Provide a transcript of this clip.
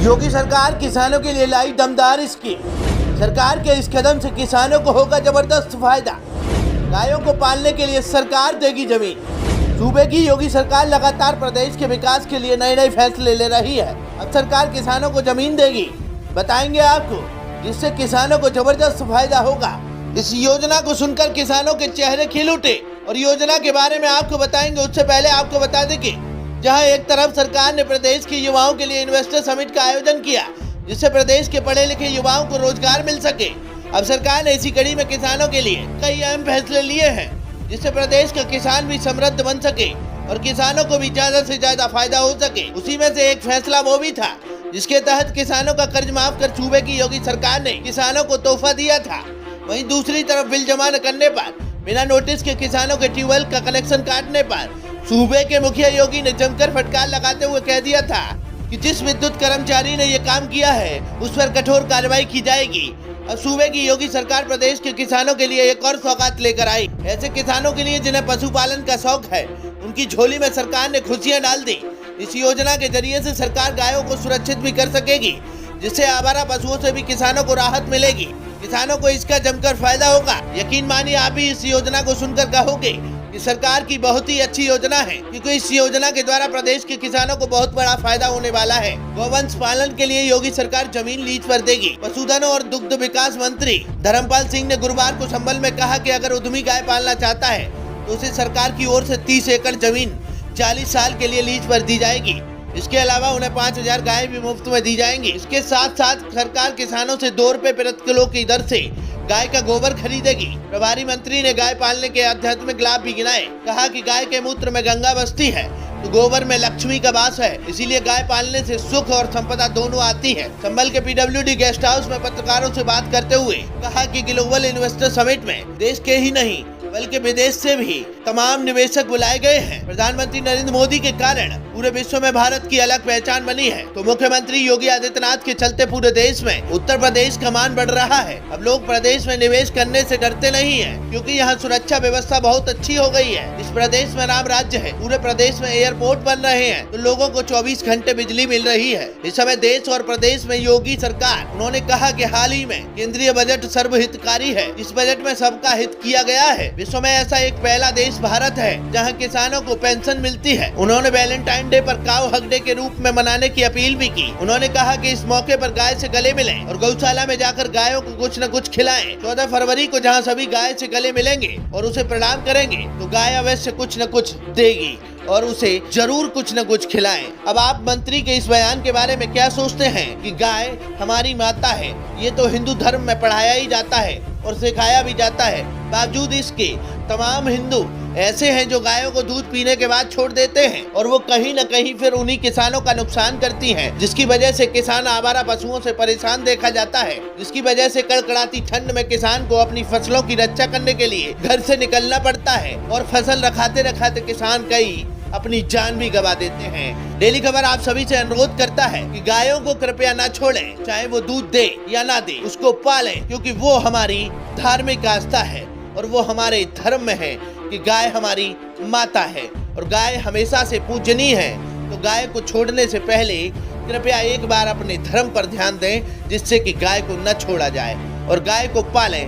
योगी सरकार किसानों के लिए लाई दमदार स्कीम। सरकार के इस कदम से किसानों को होगा जबरदस्त फायदा। गायों को पालने के लिए सरकार देगी जमीन। सूबे की योगी सरकार लगातार प्रदेश के विकास के लिए नए नए फैसले ले रही है। अब सरकार किसानों को जमीन देगी, बताएंगे आपको, जिससे किसानों को जबरदस्त फायदा होगा। इस योजना को सुनकर किसानों के चेहरे खिल उठे और योजना के बारे में आपको बताएंगे। उससे पहले आपको बता दें कि जहां एक तरफ सरकार ने प्रदेश के युवाओं के लिए इन्वेस्टर समिट का आयोजन किया, जिससे प्रदेश के पढ़े लिखे युवाओं को रोजगार मिल सके, अब सरकार ने इसी कड़ी में किसानों के लिए कई अहम फैसले लिए हैं, जिससे प्रदेश का किसान भी समृद्ध बन सके और किसानों को भी ज्यादा से ज्यादा फायदा हो सके। उसी में से एक फैसला वो भी था जिसके तहत किसानों का कर्ज माफ कर सूबे की योगी सरकार ने किसानों को तोहफा दिया था। वहीं दूसरी तरफ बिल जमा न करने पर बिना नोटिस के किसानों के ट्यूबवेल का कनेक्शन काटने पर सूबे के मुखिया योगी ने जमकर फटकार लगाते हुए कह दिया था कि जिस विद्युत कर्मचारी ने ये काम किया है उस पर कठोर कार्रवाई की जाएगी। अब सूबे की योगी सरकार प्रदेश के किसानों के लिए एक और सौगात लेकर आई। ऐसे किसानों के लिए जिन्हें पशुपालन का शौक है, उनकी झोली में सरकार ने खुशियां डाल दी। इस योजना के जरिए से सरकार गायों को सुरक्षित भी कर सकेगी, जिससे आवारा पशुओं से भी किसानों को राहत मिलेगी। किसानों को इसका जमकर फायदा होगा। यकीन मानिए आप भी इस योजना को सुनकर कहोगे कि सरकार की बहुत ही अच्छी योजना है, क्योंकि इस योजना के द्वारा प्रदेश के किसानों को बहुत बड़ा फायदा होने वाला है। गौवंश पालन के लिए योगी सरकार जमीन लीज पर देगी। पशुधन और दुग्ध विकास मंत्री धर्मपाल सिंह ने गुरुवार को संभल में कहा कि अगर उद्यमी गाय पालना चाहता है तो उसे सरकार की ओर से 30 एकड़ जमीन 40 साल के लिए लीज पर दी जाएगी। इसके अलावा उन्हें 5000 गायें भी मुफ्त में दी जाएंगी। इसके साथ साथ सरकार किसानों से 2 रुपए प्रति किलो की दर से गाय का गोबर खरीदेगी। प्रभारी मंत्री ने गाय पालने के आध्यात्मिक लाभ भी गिनाए। कहा कि गाय के मूत्र में गंगा बसती है तो गोबर में लक्ष्मी का वास है, इसीलिए गाय पालने से सुख और संपदा दोनों आती है। संभल के PWD गेस्ट हाउस में पत्रकारों से बात करते हुए कहा कि ग्लोबल इन्वेस्टर समिट में देश के ही नहीं बल्कि विदेश से भी तमाम निवेशक बुलाए गए हैं। प्रधानमंत्री नरेंद्र मोदी के कारण पूरे विश्व में भारत की अलग पहचान बनी है, तो मुख्यमंत्री योगी आदित्यनाथ के चलते पूरे देश में उत्तर प्रदेश का मान बढ़ रहा है। अब लोग प्रदेश में निवेश करने से डरते नहीं हैं, क्योंकि यहाँ सुरक्षा व्यवस्था बहुत अच्छी हो गई है। इस प्रदेश में राम राज्य है। पूरे प्रदेश में एयरपोर्ट बन रहे हैं तो लोगों को 24 घंटे बिजली मिल रही है। इस समय देश और प्रदेश में योगी सरकार, उन्होंने कहा कि हाल ही में केंद्रीय बजट सर्वहितकारी है। इस बजट में सबका हित किया गया है। विश्व में ऐसा एक पहला देश भारत है जहां किसानों को पेंशन मिलती है। उन्होंने वैलेंटाइन डे पर काऊ हक डे के रूप में मनाने की अपील भी की। उन्होंने कहा कि इस मौके पर गाय से गले मिलें और गौशाला में जाकर गायों को कुछ न कुछ खिलाएं। 14 फरवरी को जहां सभी गाय से गले मिलेंगे और उसे प्रणाम करेंगे तो गाय अवश्य कुछ न कुछ देगी और उसे जरूर कुछ न कुछ खिलाएं। अब आप मंत्री के इस बयान के बारे में क्या सोचते हैं कि गाय हमारी माता है? ये तो हिंदू धर्म में पढ़ाया ही जाता है और सिखाया भी जाता है। बावजूद इसके तमाम हिंदू ऐसे हैं जो गायों को दूध पीने के बाद छोड़ देते हैं और वो कहीं न कहीं फिर उन्हीं किसानों का नुकसान करती हैं, जिसकी वजह से किसान आवारा पशुओं से परेशान देखा जाता है, जिसकी वजह से कड़कड़ाती ठंड में किसान को अपनी फसलों की रक्षा करने के लिए घर से निकलना पड़ता है और फसल रखाते रखाते किसान कई अपनी जान भी गवा देते हैं। डेली खबर आप सभी से अनुरोध करता है कि गायों को कृपया ना छोड़ें, चाहे वो दूध दे या ना दे, उसको पालें, क्योंकि वो हमारी धार्मिक आस्था है और वो हमारे धर्म में है कि गाय हमारी माता है और गाय हमेशा से पूजनीय है। तो गाय को छोड़ने से पहले कृपया एक बार अपने धर्म पर ध्यान दें, जिससे कि गाय को न छोड़ा जाए और गाय को पालें।